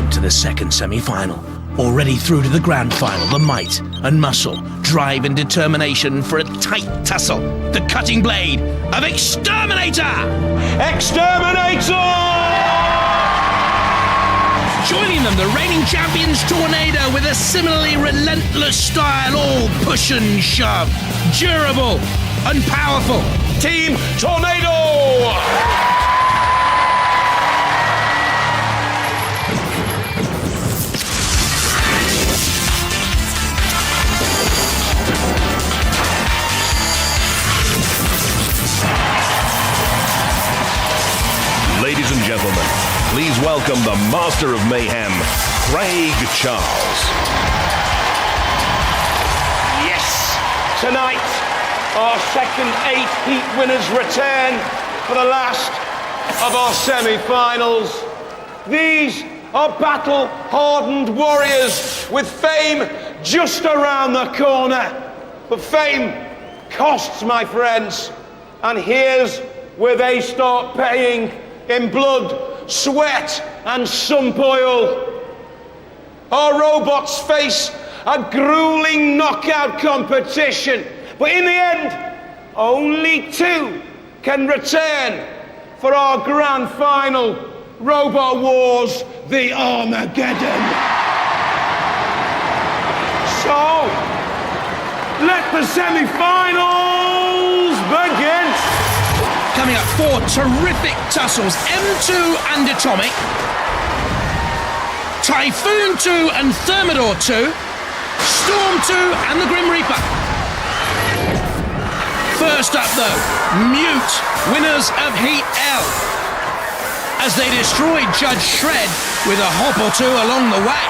Welcome to the second semi-final. Already through to the grand final, the might and muscle, drive and determination for a tight tussle. The cutting blade of Exterminator! Exterminator! Joining them, the reigning champions Tornado with a similarly relentless style, all push and shove. Durable and powerful. Team Tornado! Ladies and gentlemen, please welcome the Master of Mayhem, Craig Charles. Yes! Tonight, our second 8 heat winners return for the last of our semi-finals. These are battle-hardened warriors with fame just around the corner. But fame costs, my friends, and here's where they start paying in blood, sweat, and sump oil. Our robots face a grueling knockout competition, but in the end, only 2 can return for our grand final, Robot Wars, the Armageddon. So, let the semi-finals begin. Coming up, 4 terrific tussles, M2 and Atomic, Typhoon 2 and Thermidor 2, Storm 2 and the Grim Reaper. First up though, Mute, winners of Heat L, as they destroyed Judge Shred with a hop or 2 along the way.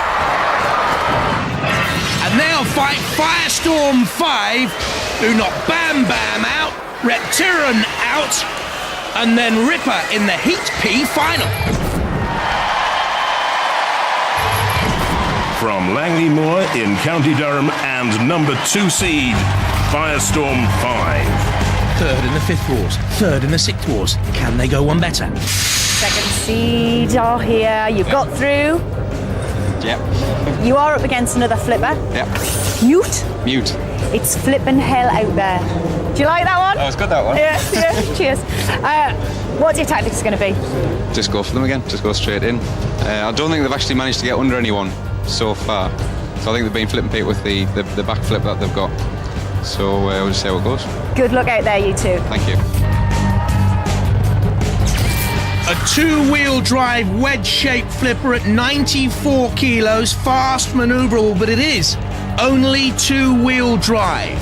And now fight Firestorm 5, who knock Bam Bam out, Reptyran out, and then Ripper in the Heat P final. From Langley Moor in County Durham and number 2 seed, Firestorm 5. Third in the 5th Wars, third in the 6th Wars. Can they go one better? Second seed are here. You've got through. Yep. You are up against another flipper. Yep. Mute. It's flippin' hell out there. Do you like that one? That was good, that one. Yeah. Cheers. What's your tactics going to be? Just go for them again. Just go straight in. I don't think they've actually managed to get under anyone so far. So I think they've been flipping Pete with the back flip that they've got. So we'll just see how it goes. Good luck out there, you two. Thank you. A 2-wheel drive wedge-shaped flipper at 94 kilos, fast manoeuvrable, but it is only 2-wheel drive.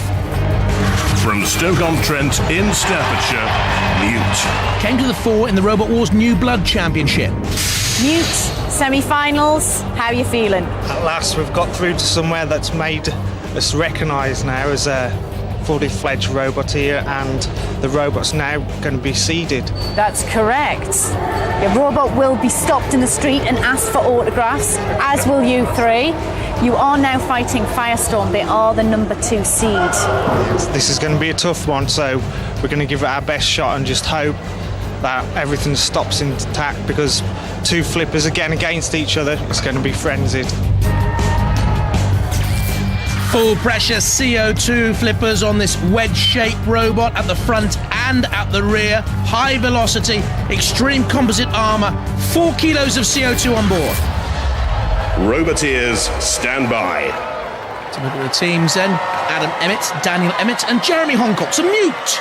From Stoke-on-Trent in Staffordshire, Mute. Came to the fore in the Robot Wars New Blood Championship. Mute, semi-finals, how are you feeling? At last we've got through to somewhere that's made us recognised now as a fully fledged robot here, and the robot's now going to be seeded. That's correct. Your robot will be stopped in the street and asked for autographs, as will you 3. You are now fighting Firestorm. They are the number 2 seed. This is going to be a tough one, so we're going to give it our best shot and just hope that everything stops intact, because 2 flippers again against each other, it's going to be frenzied. Full pressure CO2 flippers on this wedge-shaped robot at the front and at the rear. High velocity, extreme composite armour, 4 kilos of CO2 on board. Roboteers, stand by. To look at the teams then, Adam Emmett, Daniel Emmett and Jeremy Honcock. So Mute.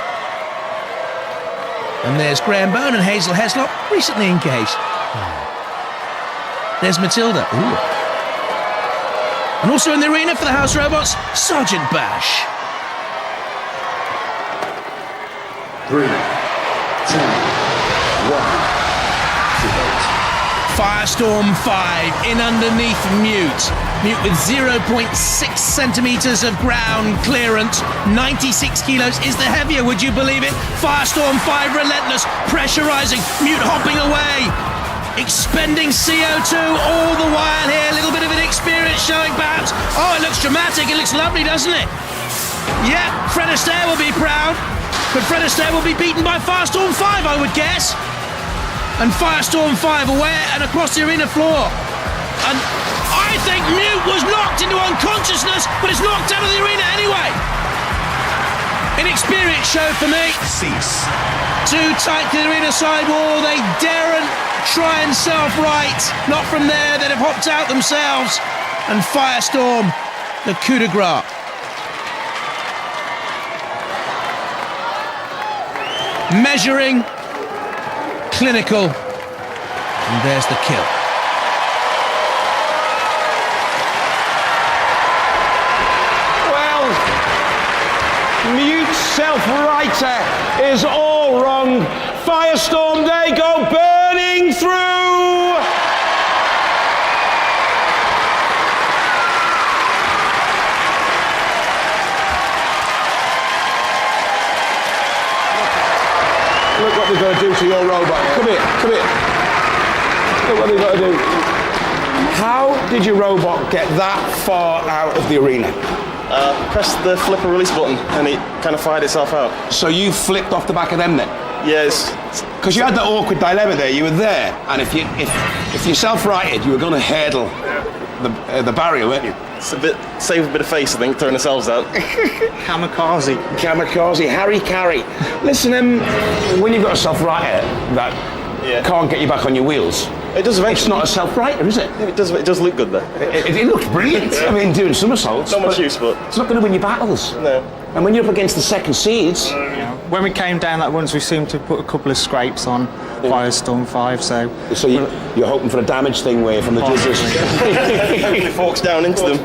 And there's Graham Bone and Hazel Heslop, recently engaged. There's Matilda. Ooh. And also in the arena for the House Robots, Sergeant Bash. 3, 2, 1, 0. Firestorm 5 in underneath Mute. Mute with 0.6 centimetres of ground clearance. 96 kilos is the heavier, would you believe it? Firestorm 5 relentless, pressurising. Mute hopping away. Expending CO2 all the while here. A little bit of inexperience showing perhaps. Oh, it looks dramatic. It looks lovely, doesn't it? Yeah, Fred Astaire will be proud. But Fred Astaire will be beaten by Firestorm 5, I would guess. And Firestorm 5 away and across the arena floor. And I think Mute was knocked into unconsciousness, but it's knocked out of the arena anyway. Inexperienced show for me. Cease. Too tight to the arena side wall. They daren't try and self-right. Not from there. They'd have hopped out themselves. And Firestorm, the coup de grace. Measuring, clinical, and there's the kill. Well, Mute's self-writer is all wrong. Firestorm, they go burning through. Look what they've got to do to your robot. Come here, come here. Look what they've got to do. How did your robot get that far out of the arena? Pressed the flip and release button and it kind of fired itself out. So you flipped off the back of them then? Yes. Because you had that awkward dilemma there. You were there, and if you self-righted, you were going to hurdle the barrier, weren't you? It's save a bit of face, I think, throwing ourselves out. Kamikaze. Kamikaze, Harry Carey. Listen, when you've got a self-righter that can't get you back on your wheels, It does eventually. it's not a self-righter, is it? It does look good though. It looks brilliant. I mean, doing somersaults. Not much use, but it's not going to win you battles. no. And when you're up against the second seeds, When we came down that once, we seemed to put a couple of scrapes on Firestorm 5, so you're hoping for a damage thing where from the judges. It forks down into them.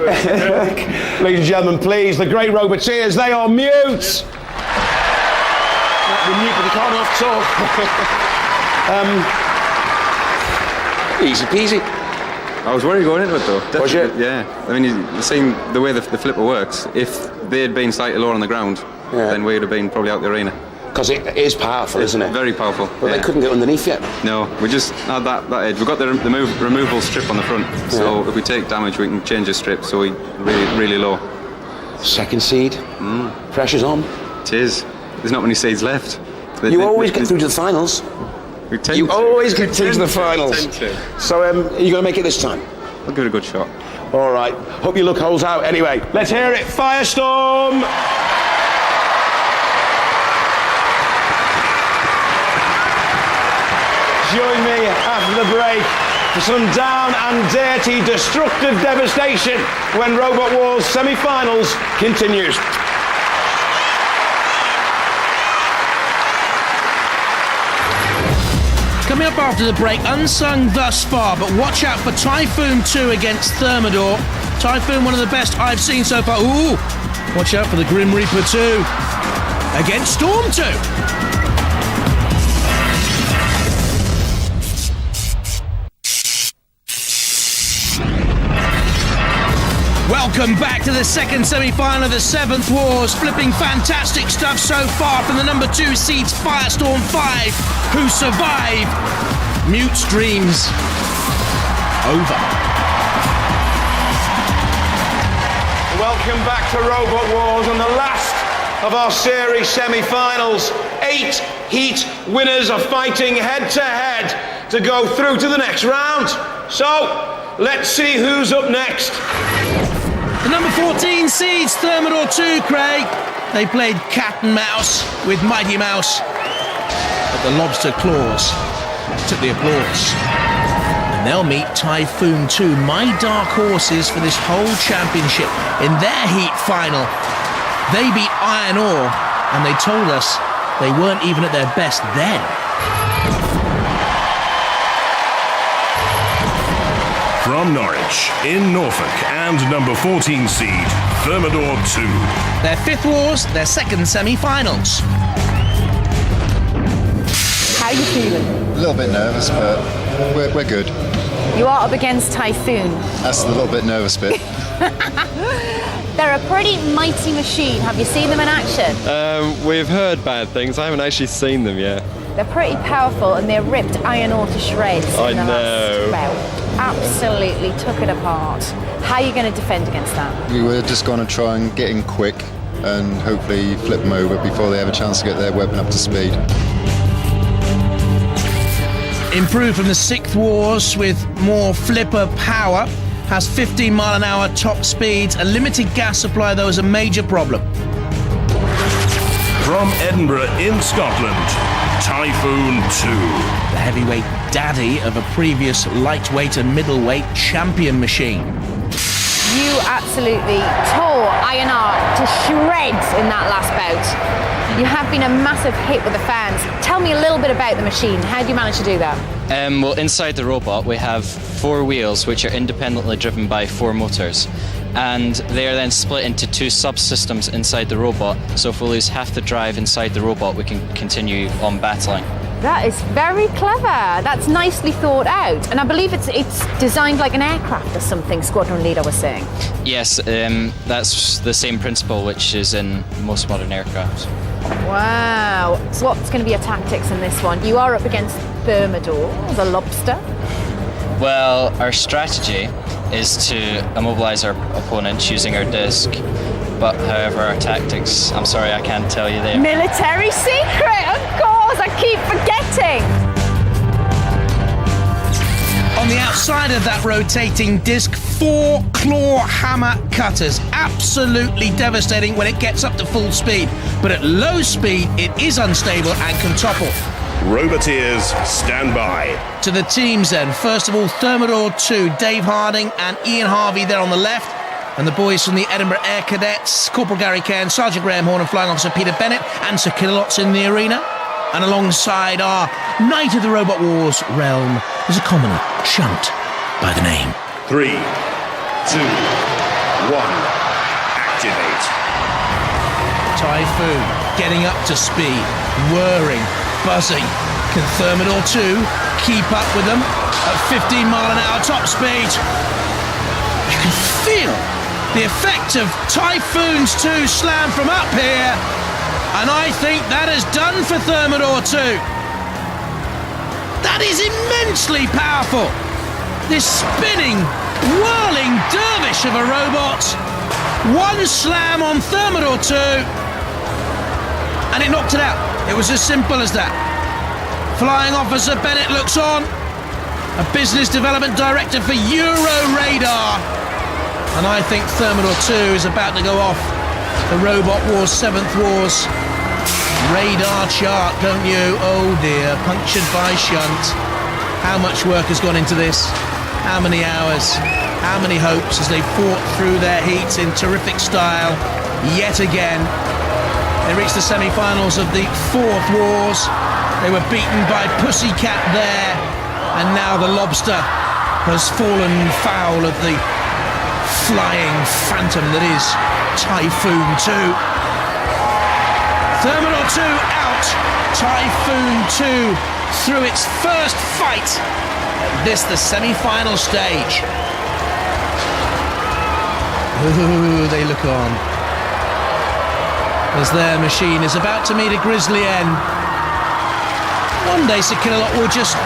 Ladies and gentlemen, please, the great roboteers, they are Mute. They're mute, but they can't half talk. Easy peasy. I was worried going into it though. Was you? Yeah. I mean, you're seeing the way the flipper works. If they had been slightly lower on the ground, then we would have been probably out the arena. Because it is powerful, isn't it? Very powerful. But they couldn't get underneath yet. No, we just had that edge. We've got the removable strip on the front, so if we take damage, we can change the strip so we really low. Second seed. Pressure's on. It is. There's not many seeds left. You always get through to the finals. You always get through to the finals. So, are you going to make it this time? I'll give it a good shot. All right. Hope your luck holds out. Anyway, let's hear it. Firestorm. Join me after the break for some down and dirty, destructive devastation when Robot Wars semi-finals continues. Coming up after the break, unsung thus far, but watch out for Typhoon 2 against Thermidor. Typhoon, one of the best I've seen so far. Ooh! Watch out for the Grim Reaper 2 against Storm 2. Welcome back to the second semi-final of the 7th Wars. Flipping fantastic stuff so far from the number 2 seeds Firestorm 5, who survive. Mute's dreams over. Welcome back to Robot Wars and the last of our series semi-finals. 8 heat winners are fighting head-to-head to go through to the next round. So, let's see who's up next. The number 14 seeds, Thermidor 2, Craig. They played cat and mouse with Mighty Mouse. But the lobster claws took the applause. And they'll meet Typhoon 2, my dark horses for this whole championship. In their heat final, they beat Iron Ore, and they told us they weren't even at their best then. From Norwich, in Norfolk, and number 14 seed, Thermidor 2. Their 5th Wars, their second semi-finals. How are you feeling? A little bit nervous, but we're good. You are up against Typhoon. That's the little bit nervous bit. They're a pretty mighty machine. Have you seen them in action? We've heard bad things. I haven't actually seen them yet. They're pretty powerful and they ripped Iron Ore to shreds in the last round. Absolutely took it apart. How are you going to defend against that? We were just going to try and get in quick and hopefully flip them over before they have a chance to get their weapon up to speed. improved from the 6th Wars with more flipper power, has 15 mile an hour top speeds. A limited gas supply, though, is a major problem. From Edinburgh in Scotland, Typhoon 2. The heavyweight daddy of a previous lightweight and middleweight champion machine. You absolutely tore INR to shreds in that last bout. You have been a massive hit with the fans. Tell me a little bit about the machine. How do you manage to do that? Well, inside the robot we have 4 wheels which are independently driven by 4 motors, and they are then split into 2 subsystems inside the robot, so if we lose half the drive inside the robot we can continue on battling. That is very clever. That's nicely thought out. And I believe it's designed like an aircraft or something, Squadron Leader was saying. Yes, that's the same principle which is in most modern aircraft. Wow. So what's going to be your tactics in this one? You are up against Thermidor, the lobster. Well, our strategy is to immobilize our opponents using our disc. But however, our tactics, I'm sorry, I can't tell you there. Military secret, of course, I keep forgetting. On the outside of that rotating disc, 4 claw hammer cutters. Absolutely devastating when it gets up to full speed. But at low speed, it is unstable and can topple. Roboteers, stand by. To the teams then. First of all, Thermidor 2, Dave Harding and Ian Harvey there on the left. And the boys from the Edinburgh Air Cadets, Corporal Gary Cairn, Sergeant Graham Horn and Flying Officer Peter Bennett, and Sir Killots in the arena. And alongside our Knight of the Robot Wars realm is a commoner, Shunt, by the name. 3, 2, 1, activate. Typhoon, getting up to speed, whirring, buzzing. Can Thermidor 2 keep up with them at 15 mile an hour top speed? You can feel the effect of Typhoon's 2 slam from up here, and I think that has done for Thermidor 2. That is immensely powerful. This spinning, whirling dervish of a robot. 1 slam on Thermidor 2, and it knocked it out. It was as simple as that. Flying Officer Bennett looks on, a business development director for Euro Radar. And I think Thermidor 2 is about to go off the Robot Wars 7th Wars radar chart, don't you? Oh dear, punctured by Shunt. How much work has gone into this? How many hours? How many hopes as they fought through their heats in terrific style yet again? They reached the semi-finals of the 4th Wars. They were beaten by Pussycat there, and now the Lobster has fallen foul of the flying phantom that is Typhoon 2. Thermidor 2 out. Typhoon 2 through its first fight at this, the semi-final stage. Ooh, they look on as their machine is about to meet a grisly end. One day Sir Killalot will just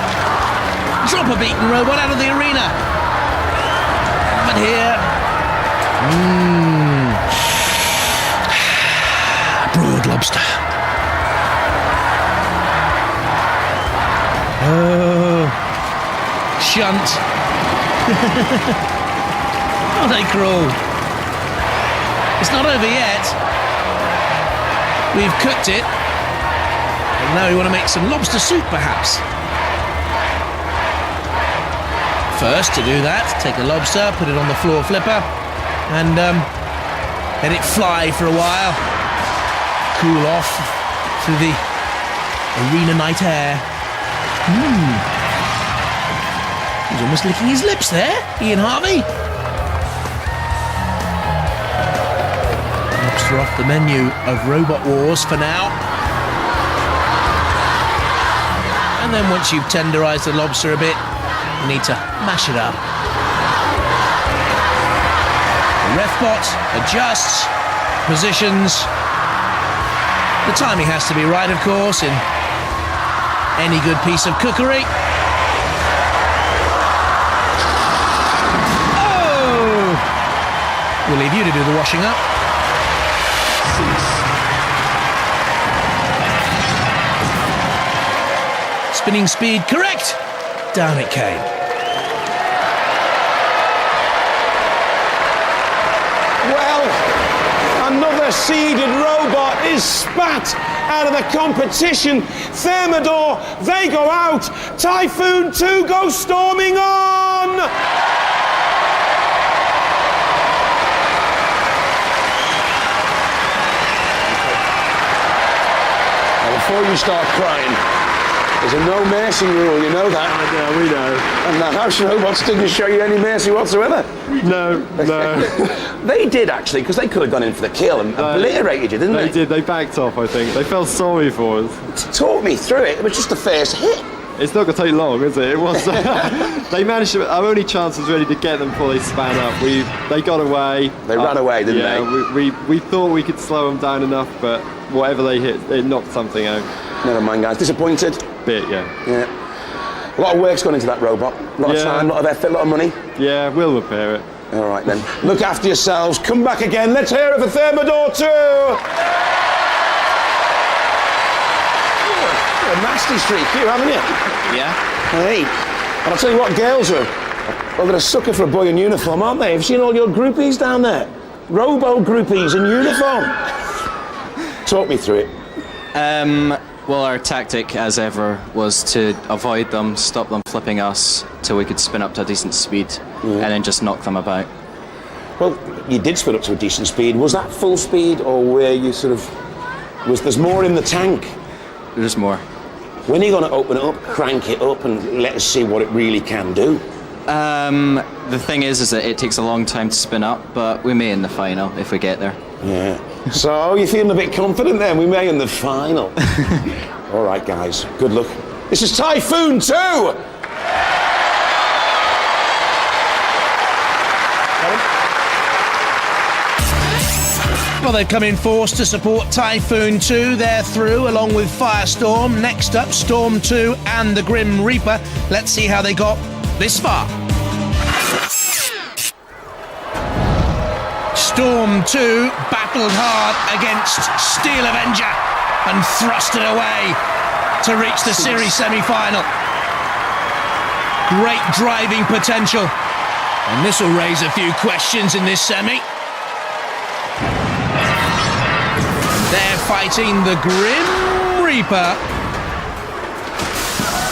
drop a beaten robot out of the arena. But here, broad lobster. Oh, Shunt. Oh, they crawl. It's not over yet. We've cooked it. And now we want to make some lobster soup, perhaps. First, to do that, take a lobster, put it on the floor flipper, and let it fly for a while. Cool off through the arena night air. He's almost licking his lips there, Ian Harvey. Lobster off the menu of Robot Wars for now. And then once you've tenderised the lobster a bit, you need to mash it up. The RefBot adjusts, positions. The timing has to be right, of course, in any good piece of cookery. Oh! We'll leave you to do the washing up. Spinning speed correct. down it came. Well, another seeded robot is spat out of the competition. Thermidor, they go out. Typhoon 2 goes storming on. Now, before you start crying, there's a no mercy rule, you know that? Yeah, we know. And the house robots didn't show you any mercy whatsoever. No. They did, actually, because they could have gone in for the kill and obliterated you, didn't they? They did. They backed off, I think. They felt sorry for us. Talk me through it. It was just the first hit. It's not going to take long, is it? It was. They managed to. Our only chance was really to get them before they span up. They got away. They ran away, didn't they? We thought we could slow them down enough, but whatever they hit, it knocked something out. Never mind, guys. Disappointed? Bit, yeah. Yeah. A lot of work's gone into that robot. A lot of time, a lot of effort, a lot of money. Yeah, we'll repair it. All right, then. Look after yourselves. Come back again. Let's hear it for Thermidor 2. A nasty streak, you, haven't you? Yeah. Hey, and I'll tell you what, girls are. Well, they're a sucker for a boy in uniform, aren't they? Have you seen all your groupies down there? Robo groupies in uniform. Talk me through it. Well, our tactic, as ever, was to avoid them, stop them flipping us, till we could spin up to a decent speed, and then just knock them about. Well, you did spin up to a decent speed. Was that full speed, or were you sort of... There's more in the tank? There's more. When are you going to open it up, crank it up, and let us see what it really can do? The thing is that it takes a long time to spin up, but we may in the final if we get there. Yeah. So, you're feeling a bit confident then? We may in the final. All right, guys. Good luck. This is Typhoon 2! Well, they've come in force to support Typhoon 2. They're through, along with Firestorm. Next up, Storm 2 and the Grim Reaper. Let's see how they got this far. Storm 2 battled hard against Steel Avenger and thrust it away to reach the series semi-final. Great driving potential. And this will raise a few questions in this semi. They're fighting the Grim Reaper,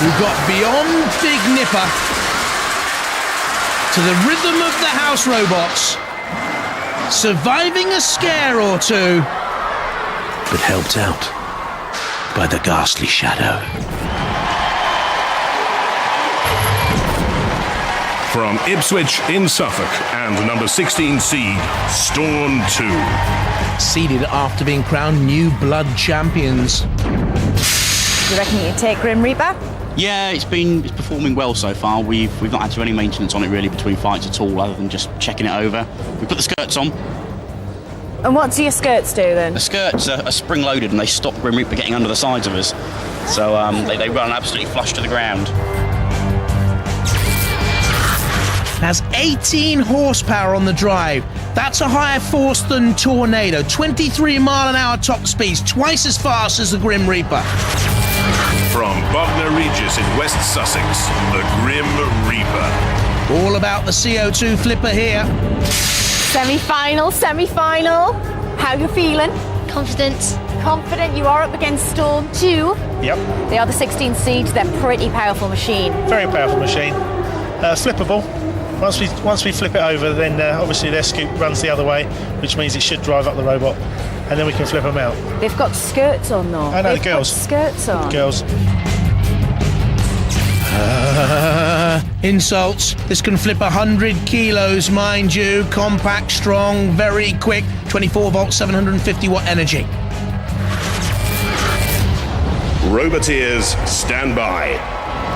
who got beyond Big Nipper to the rhythm of the house robots, surviving a scare or two, but helped out by the ghastly shadow. From Ipswich in Suffolk and number 16 seed, Storm 2. Seeded after being crowned new blood champions. You reckon you can take Grim Reaper? Yeah, it's performing well so far. We've not had to do any maintenance on it really between fights at all, other than just checking it over. We put the skirts on. And what do your skirts do then? The skirts are spring-loaded and they stop Grim Reaper getting under the sides of us. So they run absolutely flush to the ground. Has 18 horsepower on the drive. That's a higher force than Tornado. 23 mile an hour top speeds, twice as fast as the Grim Reaper. From Bognor Regis in West Sussex, the Grim Reaper. All about the CO2 flipper here. Semi-final. How you feeling? Confident. Confident. You are up against Storm 2. Yep. They are the 16 seeds. They're a pretty powerful machine. Very powerful machine. Flippable. Once we flip it over, then obviously their scoop runs the other way, which means it should drive up the robot, and then we can flip them out. They've got skirts on, though. I know, the girls. Skirts on. Girls. Insults. This can flip 100 kilos, mind you. Compact, strong, very quick. 24 volt, 750 watt energy. Roboteers, stand by.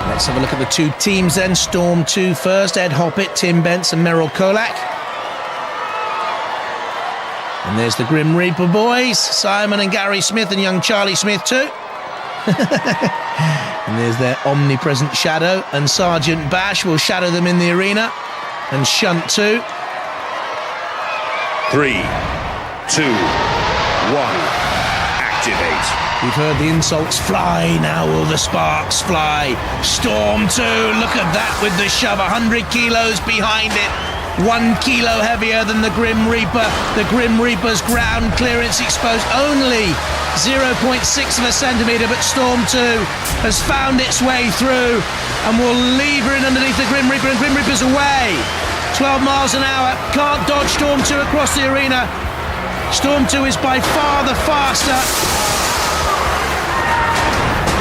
Let's have a look at the two teams then. Storm 2 first. Ed Hoppett, Tim Bence and Merrill Kolak. And there's the Grim Reaper boys. Simon and Gary Smith and young Charlie Smith too. And there's their omnipresent shadow. And Sergeant Bash will shadow them in the arena. And Shunt too. 3, 2, 1, activate. We've heard the insults fly, now will the sparks fly. Storm 2, look at that with the shove, 100 kilos behind it. 1 kilo heavier than the Grim Reaper. The Grim Reaper's ground clearance exposed only 0.6 of a centimetre, but Storm 2 has found its way through and will leave her in underneath the Grim Reaper, and Grim Reaper's away. 12 miles an hour, can't dodge Storm 2 across the arena. Storm 2 is by far the faster,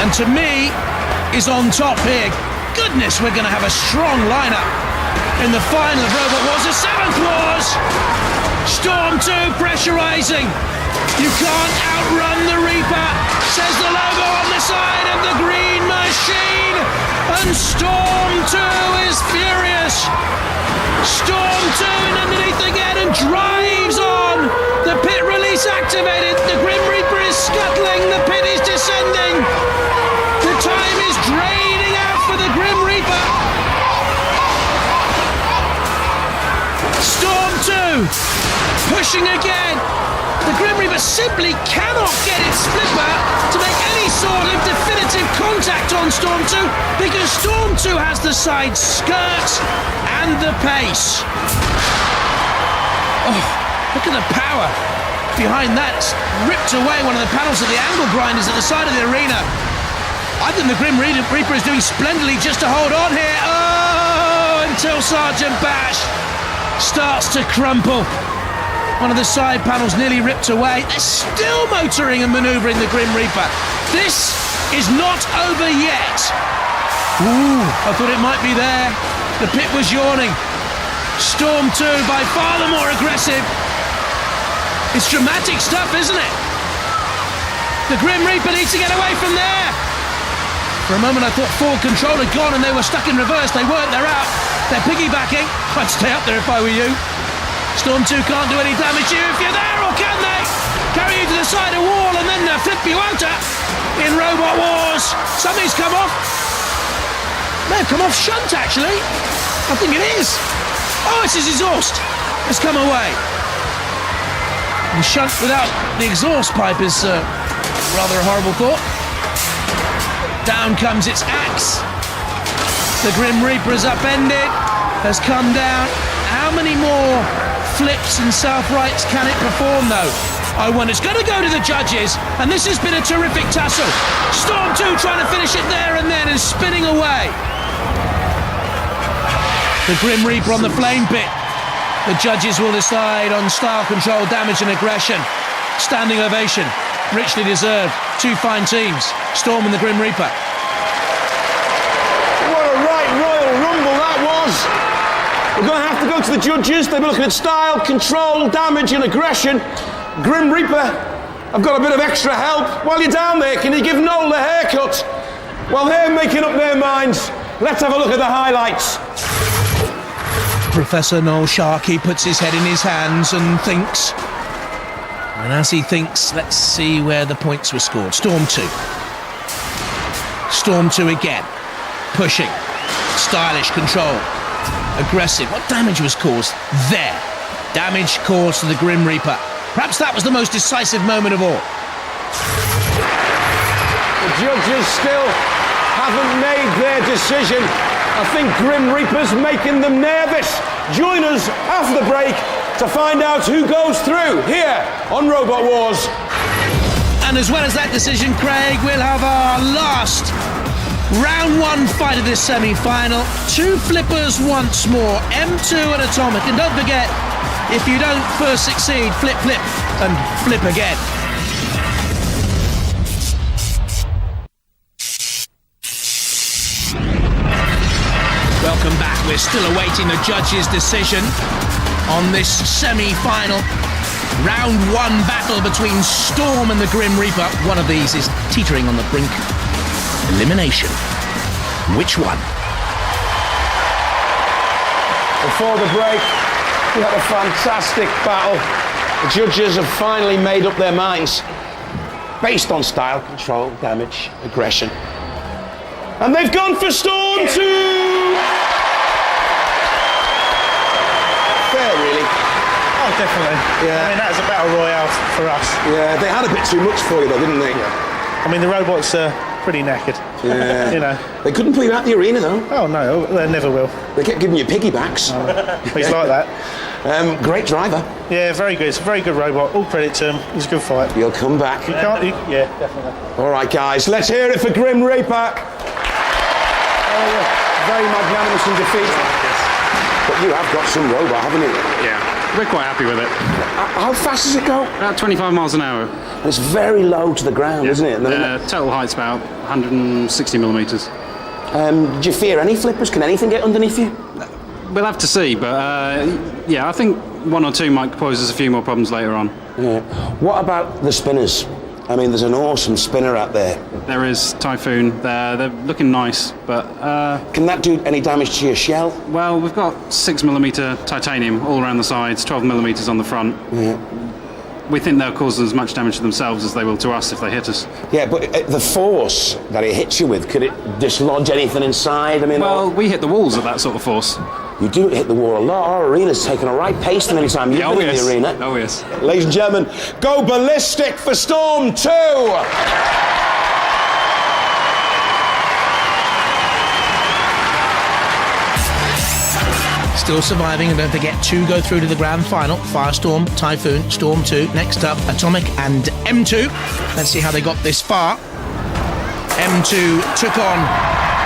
and to me is on top here. Goodness, we're going to have a strong lineup in the final of Robot Wars. The 7th Wars, Storm 2 pressurising. You can't outrun the Reaper, says the logo on the side of the green machine, and Storm 2 is furious. Storm 2 in underneath again and drives on. The pit release activated. The Grim Reaper is scuttling. The pit is descending. The time is draining out for the Grim Reaper. Storm 2 pushing again. The Grim Reaper simply cannot get its flipper to make any sort of definitive contact on Storm 2 because Storm 2 has the side skirts and the pace. Oh, look at the power behind that. It's ripped away one of the panels of the angle grinders at the side of the arena. I think the Grim Reaper is doing splendidly just to hold on here. Oh, until Sergeant Bash starts to crumple. One of the side panels nearly ripped away. They're still motoring and manoeuvring the Grim Reaper. This is not over yet. Ooh, I thought it might be there. The pit was yawning. Storm 2 by far the more aggressive. It's dramatic stuff, isn't it? The Grim Reaper needs to get away from there. For a moment I thought forward control had gone and they were stuck in reverse. They weren't, they're out. They're piggybacking. I'd stay up there if I were you. Storm 2 can't do any damage to you if you're there, or can they? Carry you to the side of the wall and then flip you out in Robot Wars. Something's come off. May have come off shunt, actually. I think it is. Oh, it's his exhaust. It's come away. And shunt without the exhaust pipe is rather a horrible thought. Down comes its axe. The Grim Reaper is upended, has come down. How many more flips and self-rights can it perform, though? I wonder. It's going to go to the judges, and this has been a terrific tussle. Storm 2 trying to finish it there and then and spinning away. The Grim Reaper on the flame pit. The judges will decide on style control, damage and aggression. Standing ovation, richly deserved. Two fine teams, Storm and the Grim Reaper. What a right royal rumble that was. We're going to have to go to the judges. They'll be looking at style, control, damage and aggression. Grim Reaper, I've got a bit of extra help. While you're down there, can you give Noel the haircut? While they're making up their minds, let's have a look at the highlights. Professor Noel Sharkey puts his head in his hands and thinks. And as he thinks, let's see where the points were scored. Storm 2. Storm 2 again. Pushing. Stylish control. Aggressive. What damage was caused? There. Damage caused to the Grim Reaper. Perhaps that was the most decisive moment of all. The judges still haven't made their decision. I think Grim Reaper's making them nervous. Join us after the break to find out who goes through here on Robot Wars. And as well as that decision, Craig, we'll have our last round one fight of this semi-final. Two flippers once more, M2 and Atomic. And don't forget, if you don't first succeed, flip, flip, and flip again. Welcome back. We're still awaiting the judge's decision on this semi-final round one battle between Storm and the Grim Reaper. One of these is teetering on the brink of elimination. Which one? Before the break, we had a fantastic battle. The judges have finally made up their minds based on style, control, damage, aggression. And they've gone for Storm 2! Fair, really. Oh, definitely. Yeah. I mean, that was a battle royale for us. Yeah, they had a bit too much for you though, didn't they? I mean, the robots are pretty knackered. Yeah. You know. They couldn't put you out the arena though. Oh no, they never will. They kept giving you piggybacks. He's like that. Great driver. Yeah, very good. It's a very good robot. All credit to him. He's a good fight. You'll come back. Yeah, definitely. All right, guys, let's hear it for Grim Reaper. Very magnanimous in defeat. But you have got some robot, haven't you? Yeah, we're quite happy with it. How fast does it go? About 25 miles an hour. It's very low to the ground, isn't it? Total height's about 160 millimetres. Do you fear any flippers? Can anything get underneath you? We'll have to see, but yeah, I think one or two might pose us a few more problems later on. Yeah. What about the spinners? I mean, there's an awesome spinner out there. There is Typhoon. They're looking nice, but... Can that do any damage to your shell? Well, we've got 6mm titanium all around the sides, 12mm on the front. Yeah. We think they'll cause as much damage to themselves as they will to us if they hit us. Yeah, but the force that it hits you with, could it dislodge anything inside? I mean, well, we hit the walls at that sort of force. You do hit the wall a lot. Our arena's taken a right pace than any time you've been in the arena. Oh, yes. Ladies and gentlemen, go ballistic for Storm 2! Still surviving, and don't forget, 2 go through to the grand final. Firestorm, Typhoon, Storm 2. Next up, Atomic and M2. Let's see how they got this far. M2 took on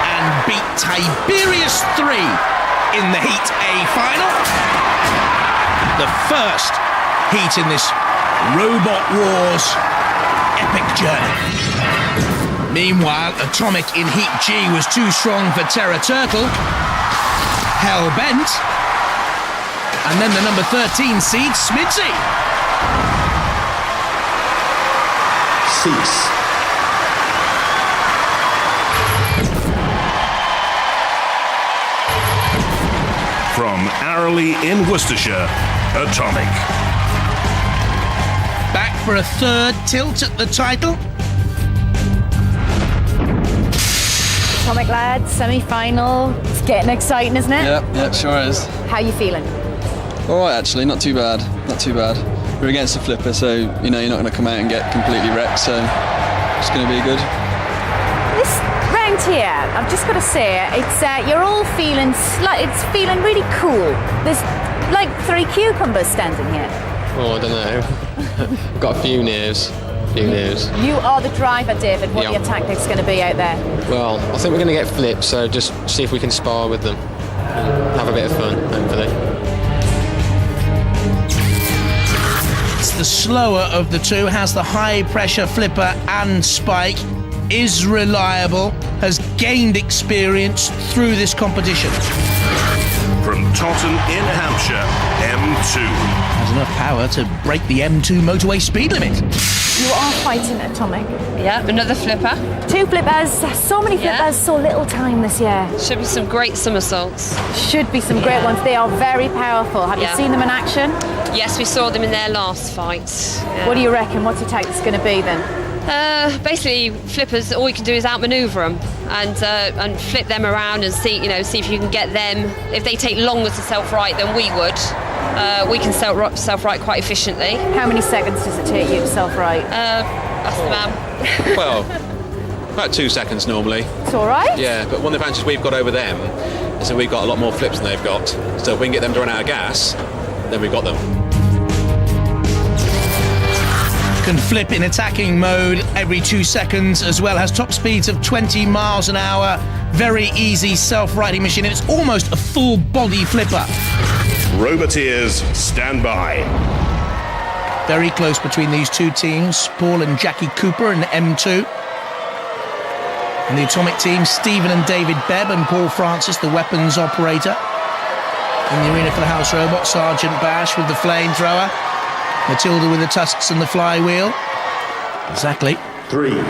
and beat Tiberius 3 in the Heat A final. The first heat in this Robot Wars epic journey. Meanwhile, Atomic in Heat G was too strong for Terra Turtle. Hellbent. And then the number 13 seed, Smidsy. Cease. From Arley in Worcestershire, Atomic. Back for a third tilt at the title. Atomic lads, semi-final. It's getting exciting, isn't it? Yep, it sure is. How are you feeling? All right, actually, not too bad. Not too bad. We're against the flipper, so you're not going to come out and get completely wrecked. So it's going to be good. This round here, I've just got to say, it's you're all feeling it's feeling really cool. There's like 3 cucumbers standing here. Oh, I don't know. I've got a few nerves. You are the driver, David. What are your tactics going to be out there? Well, I think we're going to get flipped, so just see if we can spar with them and have a bit of fun, hopefully. It's the slower of the two, has the high pressure flipper and spike, is reliable, has gained experience through this competition. From Totton in Hampshire, M2. Has enough power to break the M2 motorway speed limit. You are fighting Atomic. Yeah, another flipper. 2 flippers, so many flippers, so little time this year. Should be some great somersaults. Should be some great ones. They are very powerful. Have you seen them in action? Yes, we saw them in their last fight. Yeah. What do you reckon? What's your tactics going to be then? Basically, flippers, all you can do is outmaneuver them and flip them around and see if you can get them. If they take longer to self-right than we would, we can self-right quite efficiently. How many seconds does it take you to self-right? That's the man. Well, about 2 seconds normally. It's all right. Yeah, but one of the advantages we've got over them is that we've got a lot more flips than they've got. So if we can get them to run out of gas, then we've got them. Can flip in attacking mode every 2 seconds, as well as top speeds of 20 miles an hour. Very easy self-righting machine, and it's almost a full body flipper. Roboteers, stand by. Very close between these two teams, Paul and Jackie Cooper in the M2. And the Atomic team, Stephen and David Bebb and Paul Francis, the weapons operator. In the arena for the house robot, Sergeant Bash with the flamethrower. Matilda with the tusks and the flywheel. Exactly. 3, 2, 1.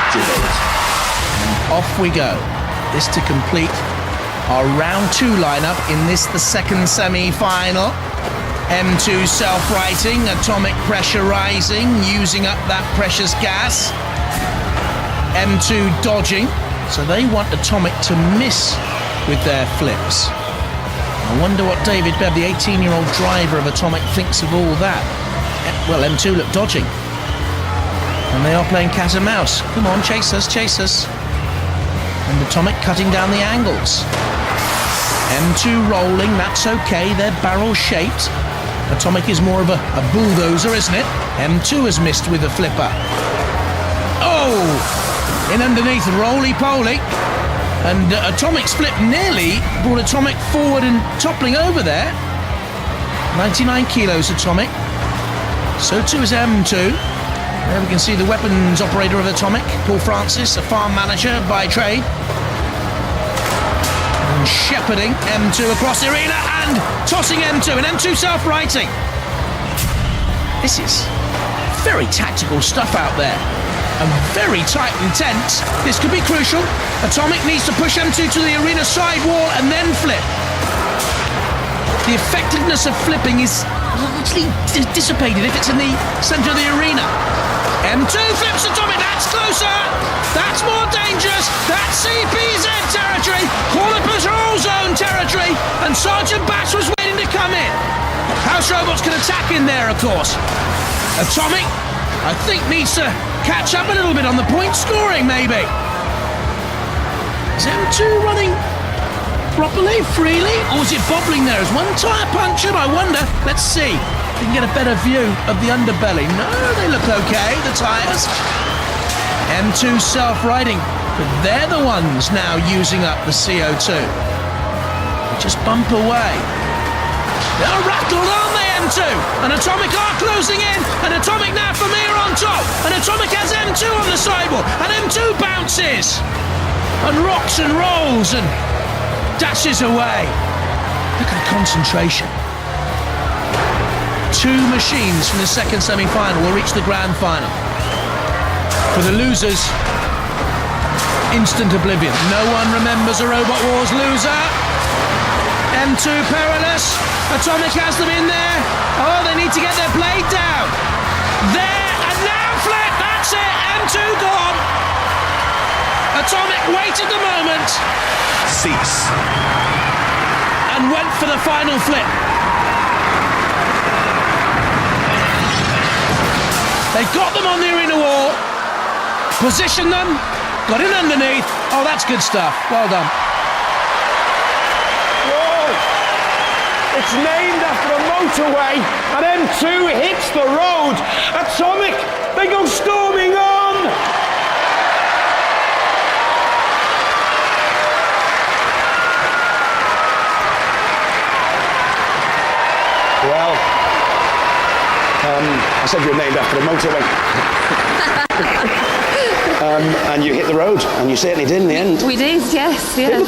Activate. Off we go. This to complete our round 2 lineup in this, the second semi-final. M2 self-righting, Atomic pressurizing, using up that precious gas. M2 dodging, so they want Atomic to miss with their flips. I wonder what David Bebb, the 18-year-old driver of Atomic, thinks of all that. Well, M2 look dodging. And they are playing cat and mouse. Come on, chase us, chase us. And Atomic cutting down the angles. M2 rolling, that's okay, they're barrel-shaped. Atomic is more of a bulldozer, isn't it? M2 has missed with the flipper. Oh! In underneath, roly-poly. And Atomic's flip nearly brought Atomic forward and toppling over there. 99 kilos, Atomic. So too is M2. There we can see the weapons operator of Atomic, Paul Francis, a farm manager by trade. And shepherding M2 across the arena and tossing M2, and M2 self-righting. This is very tactical stuff out there. And very tight and tense. This could be crucial. Atomic needs to push M2 to the arena side wall and then flip. The effectiveness of flipping is largely dissipated if it's in the centre of the arena. M2 flips Atomic, that's closer! That's more dangerous! That's CPZ territory! Corner patrol zone territory! And Sergeant Bass was waiting to come in. House Robots can attack in there, of course. Atomic, I think, needs to catch up a little bit on the point scoring, maybe. Is M2 running properly, freely, or is it bobbling there? Is one tyre punctured? I wonder. Let's see. We can get a better view of the underbelly. No, they look okay, the tyres. M2 self-riding, but they're the ones now using up the CO2. They just bump away. They're rattled, aren't they, M2? And Atomic are closing in, and Atomic now from here on top, and Atomic has M2 on the sidewall, and M2 bounces, and rocks and rolls, and dashes away. Look at the concentration. Two machines from the second semi-final will reach the grand final. For the losers, instant oblivion. No one remembers a Robot Wars loser. M2 perilous. Atomic has them in there. Oh, they need to get their blade down. There, and now flip. That's it. M2 gone. Atomic waited the moment. Cease. And went for the final flip. They got them on the arena wall, positioned them, got in underneath. Oh, that's good stuff. Well done. Whoa! It's named after a motorway, and M2 hits the road. Atomic, they go storming on. Well, I said you were named after a motorway. And you hit the road, and you certainly did in the end. We did, yes. Yeah,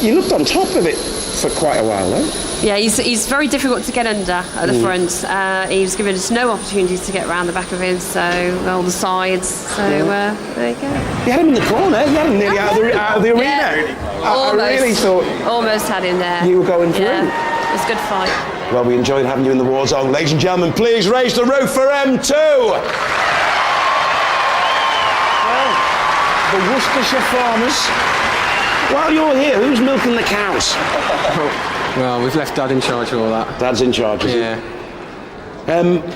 You looked on top of it for quite a while, though. Yeah, he's very difficult to get under at the front. He was given us no opportunities to get around the back of him, so all the sides. So there you go. You had him in the corner. You had him nearly out of the arena. Yeah. I really thought almost had him there. You were going through. Yeah, it was a good fight. Well, we enjoyed having you in the war zone. Ladies and gentlemen, please raise the roof for M2. Well, the Worcestershire farmers. While you're here, who's milking the cows? Well, we've left Dad in charge of all that. Dad's in charge, is he?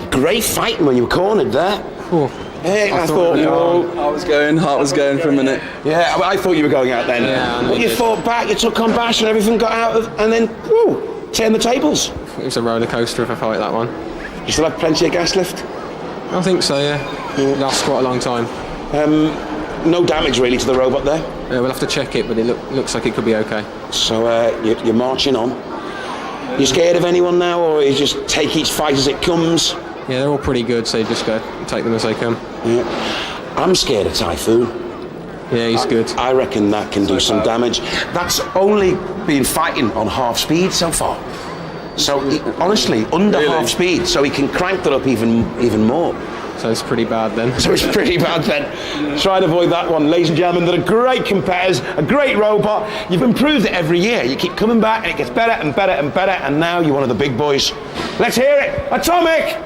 Great fighting when you were cornered there. Yeah, I thought Heart was going for a minute. Yeah, I thought you were going out then. Yeah, but you fought back, you took on Bash and everything got out of, and then, turned the tables. It was a roller coaster of a fight, that one. You still have plenty of gas left? I think so, yeah. Lasts quite a long time. No damage really to the robot there? We'll have to check it, but it looks like it could be okay. So you're marching on. You scared of anyone now, or you just take each fight as it comes? Yeah, they're all pretty good, so you just go take them as they come. Yeah. I'm scared of Typhoon. Yeah, he's good. I reckon that can do some damage. That's only been fighting on half speed so far. So honestly, under half speed, so he can crank that up even more. So it's pretty bad then. Try and avoid that one. Ladies and gentlemen, they're great competitors, a great robot. You've improved it every year. You keep coming back and it gets better and better and better, and now you're one of the big boys. Let's hear it. Atomic!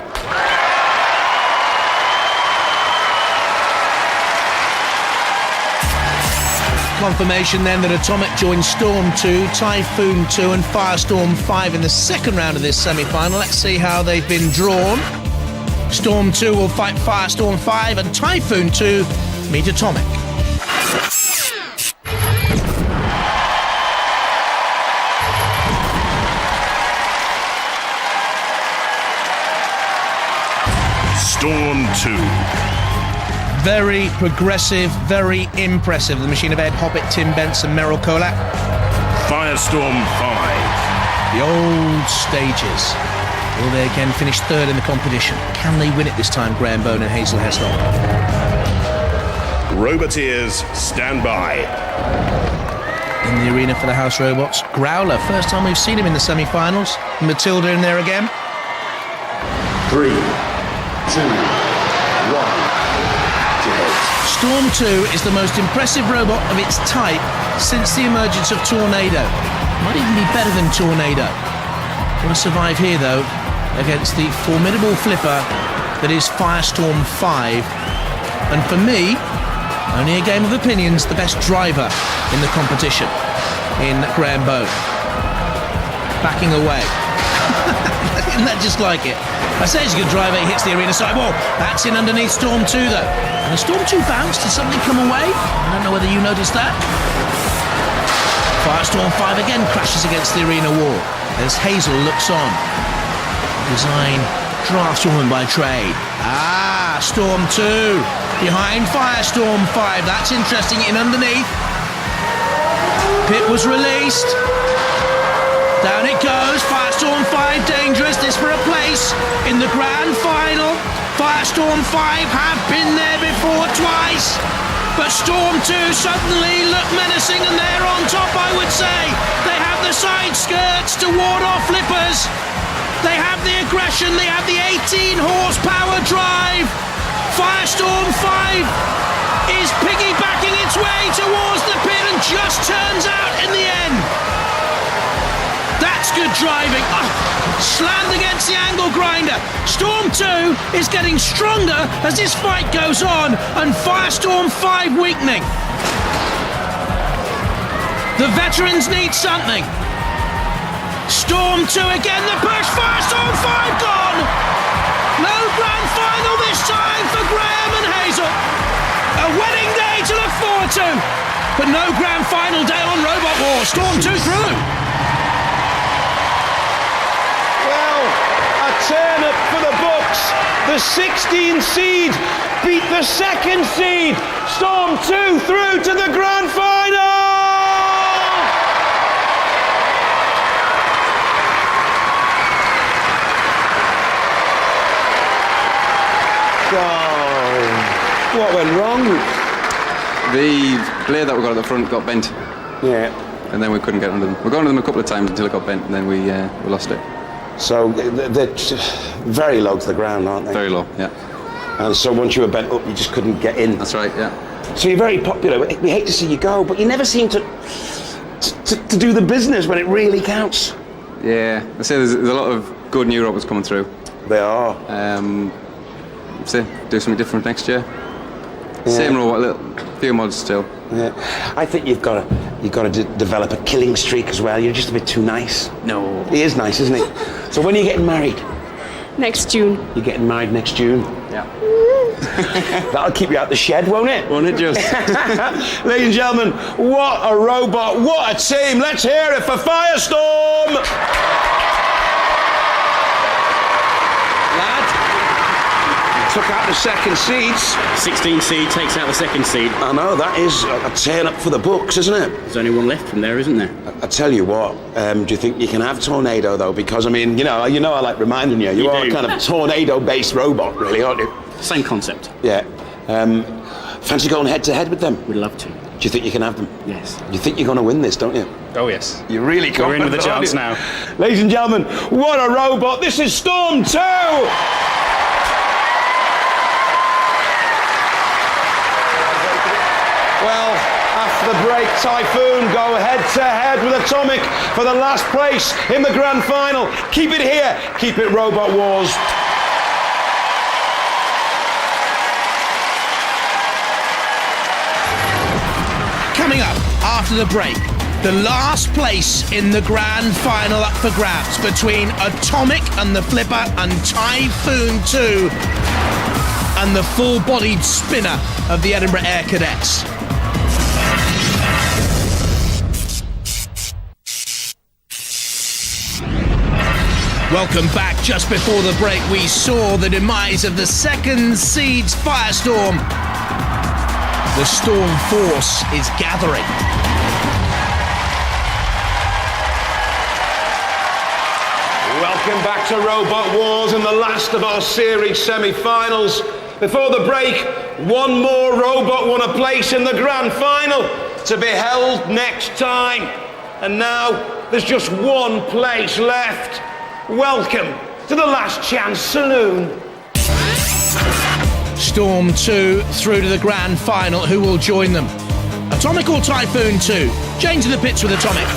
Confirmation then that Atomic joins Storm 2, Typhoon 2 and Firestorm 5 in the second round of this semi-final. Let's see how they've been drawn. Storm 2 will fight Firestorm 5 and Typhoon 2 meet Atomic. Storm 2. Very progressive, very impressive. The machine of Ed Hobbit, Tim Benson, Merrill Kolak. Firestorm 5. The old stages. Will they again finish third in the competition? Can they win it this time, Graham Bone and Hazel Heslock? Roboteers, stand by. In the arena for the House Robots, Growler. First time we've seen him in the semi-finals. Matilda in there again. 3, 2, 1. Storm 2 is the most impressive robot of its type since the emergence of Tornado. Might even be better than Tornado. Want to survive here though against the formidable flipper that is Firestorm 5. And for me, only a game of opinions, the best driver in the competition in Graham Bone. Backing away. Isn't that just like it? I say he's a good driver, he hits the arena sidewall. That's in underneath Storm 2 though. And the Storm 2 bounced, did something come away? I don't know whether you noticed that. Firestorm 5 again crashes against the arena wall as Hazel looks on. Design draftswoman by trade. Storm 2 behind Firestorm 5. That's interesting, in underneath. Pit was released. Down it goes, Firestorm 5 dangerous, this for a place in the grand final. Firestorm 5 have been there before twice, but Storm 2 suddenly look menacing and they're on top, I would say. They have the side skirts to ward off flippers. They have the aggression, they have the 18 horsepower drive. Firestorm 5 is piggybacking its way towards the pit and just turns out in the end. That's good driving. Slammed against the angle grinder. Storm 2 is getting stronger as this fight goes on, and Firestorm 5 weakening. The veterans need something. Storm 2 again, the push. Firestorm 5 gone. No grand final this time for Graham and Hazel. A wedding day to look forward to, but no grand final day on Robot Wars. Storm 2 through. Turn up for the books. The 16 seed beat the second seed. Storm 2 through to the grand final. Oh, what went wrong? The blade that we got at the front got bent. Yeah. And then we couldn't get under them. We got under them a couple of times until it got bent, and then we lost it. So they're very low to the ground, aren't they? Very low, yeah. And so once you were bent up, you just couldn't get in. That's right, yeah. So you're very popular. We hate to see you go, but you never seem to do the business when it really counts. Yeah, I say there's a lot of good new robots coming through. They are. Say do something different next year. Yeah. Same robot, a few mods still. Yeah, I think you've got to develop a killing streak as well. You're just a bit too nice. No. He is nice, isn't he? So when are you getting married? Next June. You're getting married next June? Yeah. That'll keep you out the shed, won't it? Won't it just? Ladies and gentlemen, what a robot, what a team. Let's hear it for Firestorm. Took out the second seeds. 16 seed takes out the second seed. I know, that is a turn up for the books, isn't it? There's only one left from there, isn't there? I tell you what, do you think you can have Tornado, though? Because, I mean, you know I like reminding you. You are a kind of Tornado-based robot, really, aren't you? Same concept. Yeah. Fancy going head-to-head with them? We'd love to. Do you think you can have them? Yes. You think you're going to win this, don't you? Oh, yes. You really can't. We're in with a chance now. Ladies and gentlemen, what a robot. This is Storm 2! Well, after the break, Typhoon go head-to-head with Atomic for the last place in the grand final. Keep it here. Keep it Robot Wars. Coming up, after the break. The last place in the grand final up for grabs between Atomic and the Flipper and Typhoon 2 and the full-bodied spinner of the Edinburgh Air Cadets. Welcome back. Just before the break, we saw the demise of the second seed's Firestorm. The storm force is gathering. Welcome back to Robot Wars and the last of our series semi-finals. Before the break, one more robot won a place in the grand final to be held next time. And now there's just one place left. Welcome to the Last Chance Saloon. Storm 2 through to the grand final. Who will join them? Atomic or Typhoon 2? Jane to the pits with Atomic.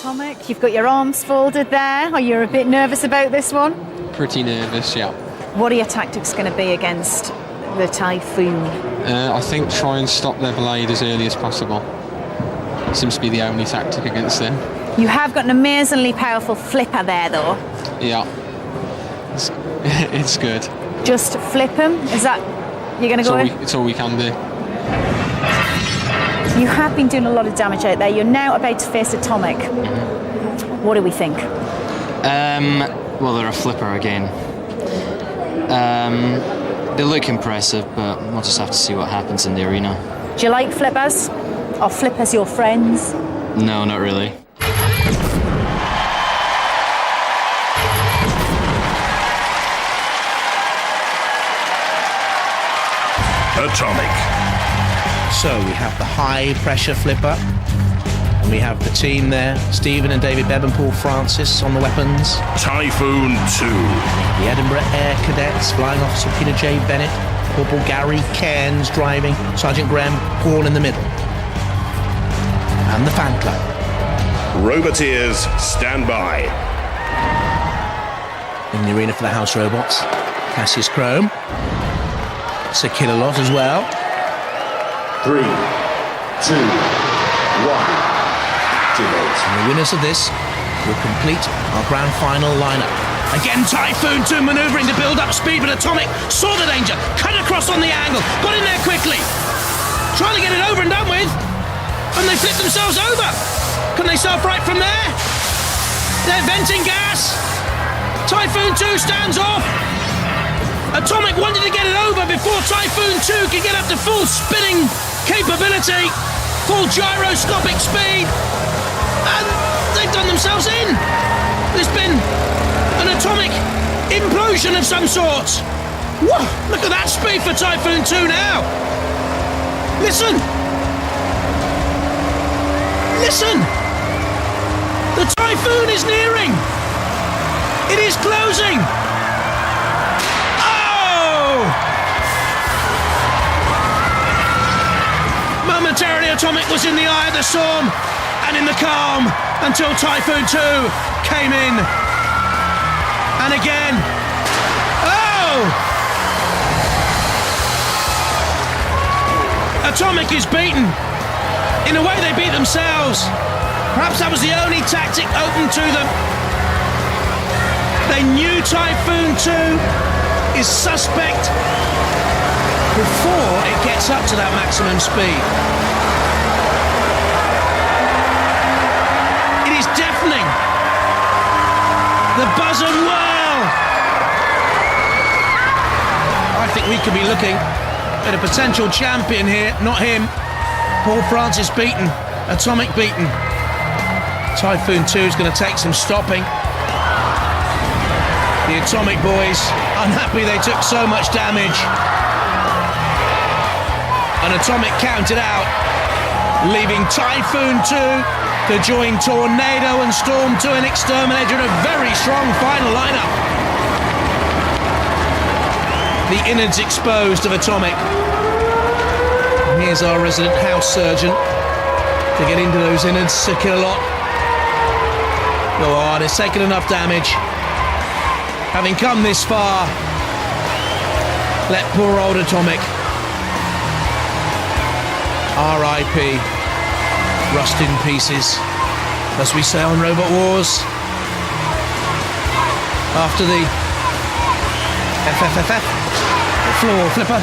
Atomic, you've got your arms folded there. Are you a bit nervous about this one? Pretty nervous, yeah. What are your tactics going to be against the Typhoon? I think try and stop their blade as early as possible. Seems to be the only tactic against them. You have got an amazingly powerful flipper there, though. Yeah. It's good. Just flip him? Is that you're going to go in? It's all we can do. You have been doing a lot of damage out there. You're now about to face Atomic. Mm-hmm. What do we think? Well, they're a flipper again. They look impressive, but we'll just have to see what happens in the arena. Do you like flippers? Are flippers your friends? No, not really. Atomic. So we have the high pressure flipper, and we have the team there, Stephen and David Bebb and Paul Francis on the weapons. Typhoon 2. The Edinburgh Air Cadets, Flying Officer Peter J. Bennett, Corporal Gary Cairns driving, Sergeant Graham Hall in the middle. And the fan club. Roboteers, stand by. In the arena for the house robots, Cassius Chrome. Sir Killalot as well. 3, 2, 1. Activate. And the winners of this will complete our grand final lineup. Again, Typhoon 2 manoeuvring to build up speed, but Atomic saw the danger, cut across on the angle, got in there quickly, trying to get it over and done with, and they flip themselves over. Can they self-right from there? They're venting gas. Typhoon 2 stands off. Atomic wanted to get it over before Typhoon 2 could get up to full spinning capability, full gyroscopic speed, and they've done themselves in. There's been an atomic implosion of some sort. Whoa, look at that speed for Typhoon 2 now. Listen. Listen. The Typhoon is nearing. It is closing. Momentarily, Atomic was in the eye of the storm and in the calm until Typhoon 2 came in. And again. Oh! Atomic is beaten. In a way, they beat themselves. Perhaps that was the only tactic open to them. They knew Typhoon 2 is suspect before it gets up to that maximum speed. It is deafening. The buzz and whirl. I think we could be looking at a potential champion here, not him. Paul Francis beaten, Atomic beaten. Typhoon 2 is going to take some stopping. The Atomic boys, unhappy they took so much damage. And Atomic counted out, leaving Typhoon 2 to join Tornado and Storm 2 and Exterminator in a very strong final lineup. The innards exposed of Atomic. And here's our resident house surgeon to get into those innards, Sir Killalot. Go on, it's taken enough damage. Having come this far, let poor old Atomic R.I.P. Rust in pieces, as we say on Robot Wars. After the FFFF, floor flipper,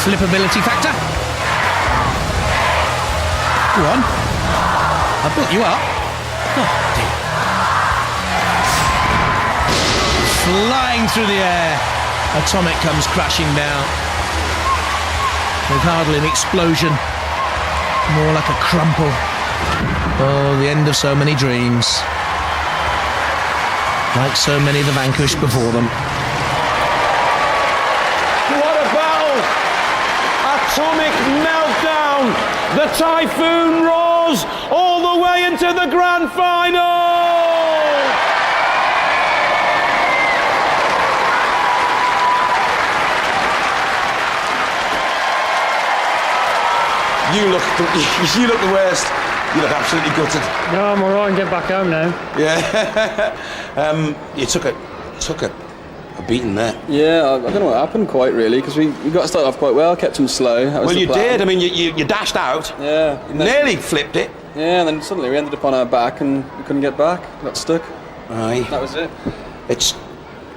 flippability factor. Go on. I built you up. Oh, dear. Flying through the air. Atomic comes crashing down. With hardly an explosion. More like a crumple. Oh, the end of so many dreams. Like so many of the vanquished before them. What a battle! Atomic meltdown! The Typhoon roars all the way into the grand final! You look the worst. You look absolutely gutted. No, I'm all right and get back home now. Yeah. You took a beating there. Yeah, I don't know what happened quite really, because we got started off quite well, kept them slow. That was Well, the you plan. did. I mean, you dashed out. Yeah. Nearly flipped it. Yeah, and then suddenly we ended up on our back and we couldn't get back. Got stuck. Aye. That was it. It's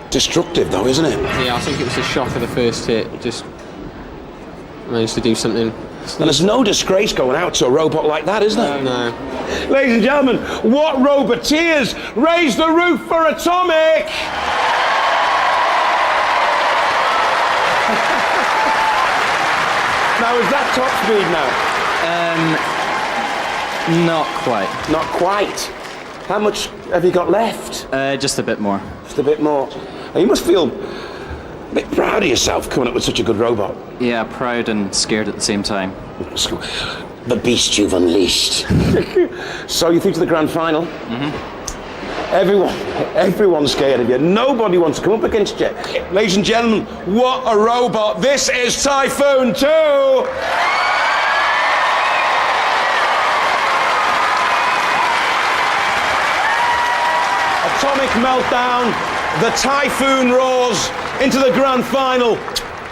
destructive, though, isn't it? Yeah, I think it was the shock of the first hit. Just managed to do something. And there's no disgrace going out to a robot like that, is there? No. Ladies and gentlemen, what roboteers raise the roof for Atomic? Now, is that top speed now? Not quite. Not quite. How much have you got left? Just a bit more. Just a bit more. And you must feel a bit proud of yourself coming up with such a good robot. Yeah, proud and scared at the same time. The beast you've unleashed. So you through to the grand final? Everyone's scared of you. Nobody wants to come up against you. Ladies and gentlemen, what a robot. This is Typhoon 2. Atomic meltdown. The Typhoon roars into the grand final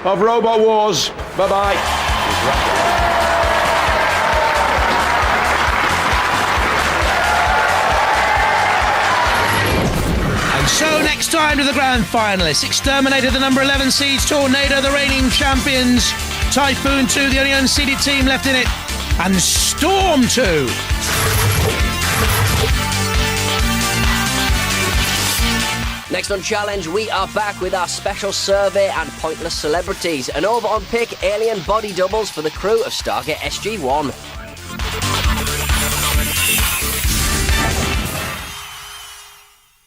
of Robot Wars. Bye-bye. So next time to the grand finalists: Exterminator, the number 11 seeds; Tornado, the reigning champions; Typhoon 2, the only unseeded team left in it; and Storm 2. Next on Challenge, we are back with our special survey and pointless celebrities. And over on Pick, alien body doubles for the crew of Stargate SG-1.